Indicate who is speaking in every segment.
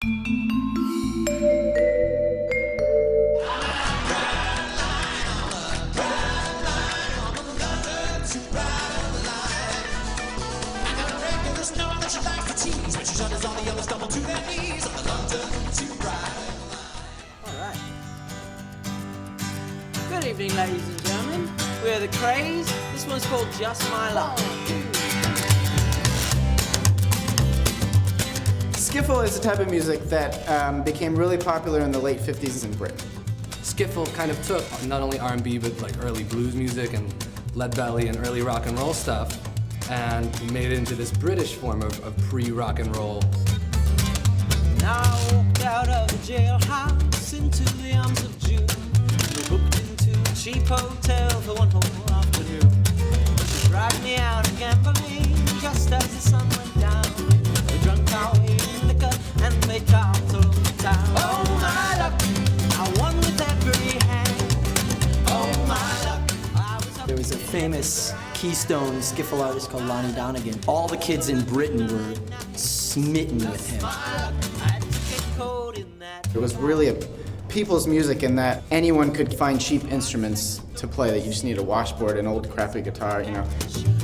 Speaker 1: Good evening, ladies and gentlemen. We're the Craze. This one's called Just My Luck.
Speaker 2: Skiffle is a type of music that became really popular in the late 50s in Britain.
Speaker 3: Skiffle kind of took not only R&B but like early blues music and Lead Belly and early rock and roll stuff and made it into this British form of pre-rock and roll.
Speaker 1: Now I walked out of the jailhouse into the arms of June. We booked into a cheap hotel for one whole afternoon. She dragged me out of gambling just as the sun went down. We drank our way in liquor and made calls all over town. Oh my luck, I won with every hand. Oh my luck, I was up.
Speaker 4: There was a famous Keystone skiffle artist called Lonnie Donegan. All the kids in Britain were smitten with him.
Speaker 2: It was really a people's music in that anyone could find cheap instruments to play, that you just need a washboard, an old crappy guitar, you know.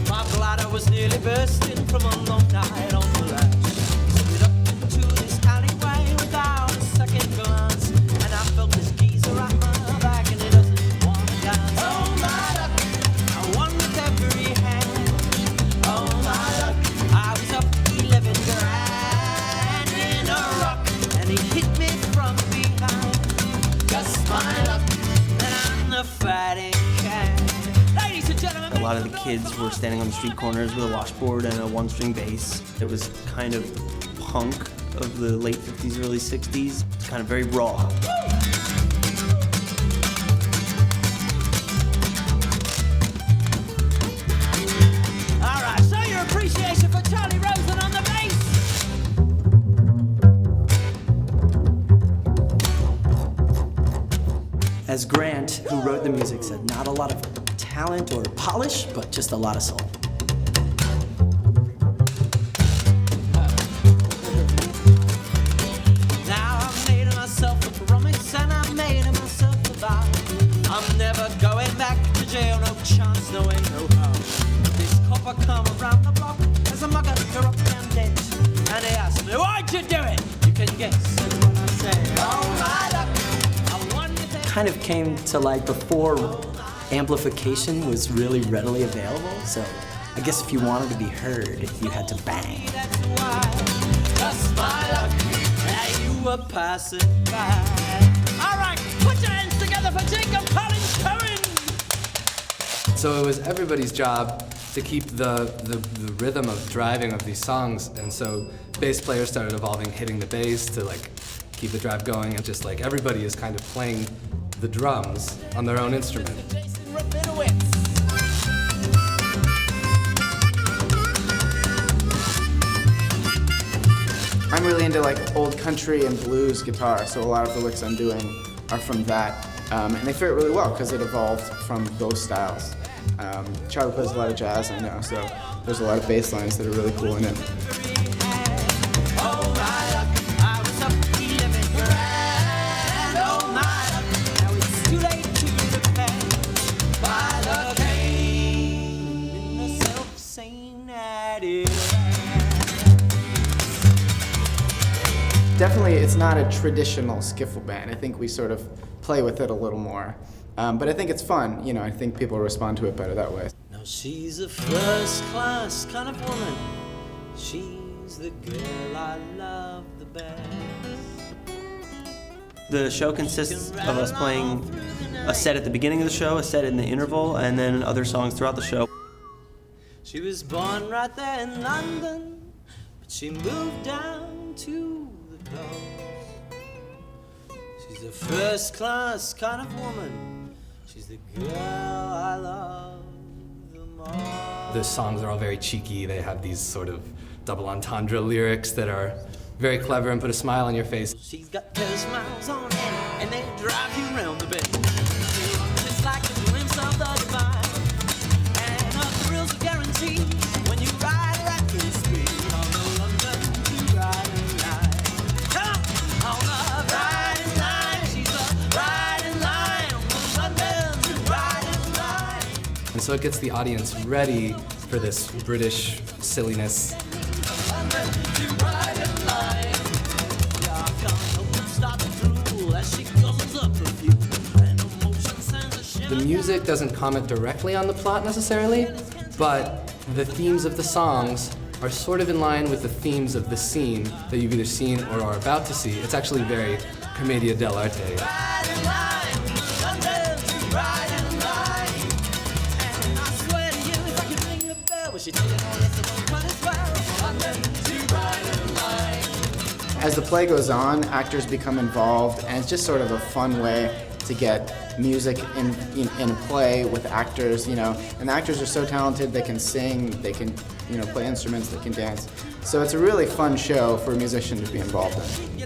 Speaker 1: My bladder was nearly bursting from a long night on the ledge. Slid up into this alleyway without a second glance, and I felt this geezer at my back and it doesn't want to dance. Oh my luck, I won with every hand. Oh my luck, I was up 11 grand in a rock, and he hit me from behind. Just my luck, and I'm the fighting kind. Ladies and gentlemen,
Speaker 4: A lot of the kids were standing on the street corners with a washboard and a one-string bass. It was kind of punk of the late 50s, early 60s. It's kind of very raw.
Speaker 1: all right, show your appreciation for Charlie Rosen on the bass.
Speaker 4: As Grant, who wrote the music, said, not a lot of talent or polish, but just a lot of soul.
Speaker 1: Now I've made myself a promise and I've made myself a vow. I'm never going back to jail, no chance, no way, no how. This copper come around the block as a mugger, corrupt and dead. And he asked me, why'd you do it? You can guess. And when I say, oh my luck, I won with it.
Speaker 4: Kind of came to light before amplification was really readily available, so I guess if you wanted to be heard, you had to bang.
Speaker 1: That's why, just my luck, that you were passing by. All right, put your hands together for Jacob Collins Cohen.
Speaker 3: So it was everybody's job to keep the rhythm of driving of these songs, and so bass players started evolving, hitting the bass to like keep the drive going, and just like everybody is kind of playing the drums on their own instrument.
Speaker 2: I'm really into like old country and blues guitar, so a lot of the licks I'm doing are from that. And they fit really well because it evolved from those styles. Charlie plays a lot of jazz, I know, so there's a lot of bass lines that are really cool in it. Definitely, it's not a traditional skiffle band. I think we sort of play with it a little more. But I think it's fun, you know, I think people respond to it better that way.
Speaker 1: Now she's a first-class kind of woman. She's the girl I love the best.
Speaker 4: The show consists of us playing a set at the beginning of the show, a set in the interval, and then other songs throughout the show.
Speaker 1: She was born right there in London, but she moved down to the coast. She's a first-class kind of woman. She's the girl I love the most.
Speaker 3: The songs are all very cheeky. They have these sort of double entendre lyrics that are very clever and put a smile on your face.
Speaker 1: She's got 10 smiles on her, and they drive you round the bend. It's like a glimpse of the divine, and her thrills are guaranteed when you ride her at full speed on the London to Ride line. Come on!
Speaker 3: so it gets the audience ready for this British silliness. The music doesn't comment directly on the plot necessarily, but the themes of the songs are sort of in line with the themes of the scene that you've either seen or are about to see. It's actually very commedia dell'arte.
Speaker 2: As the play goes on, actors become involved, and it's just sort of a fun way to get music in a play with actors, and the actors are so talented, they can sing, they can, play instruments, they can dance. So it's a really fun show for a musician to be involved in.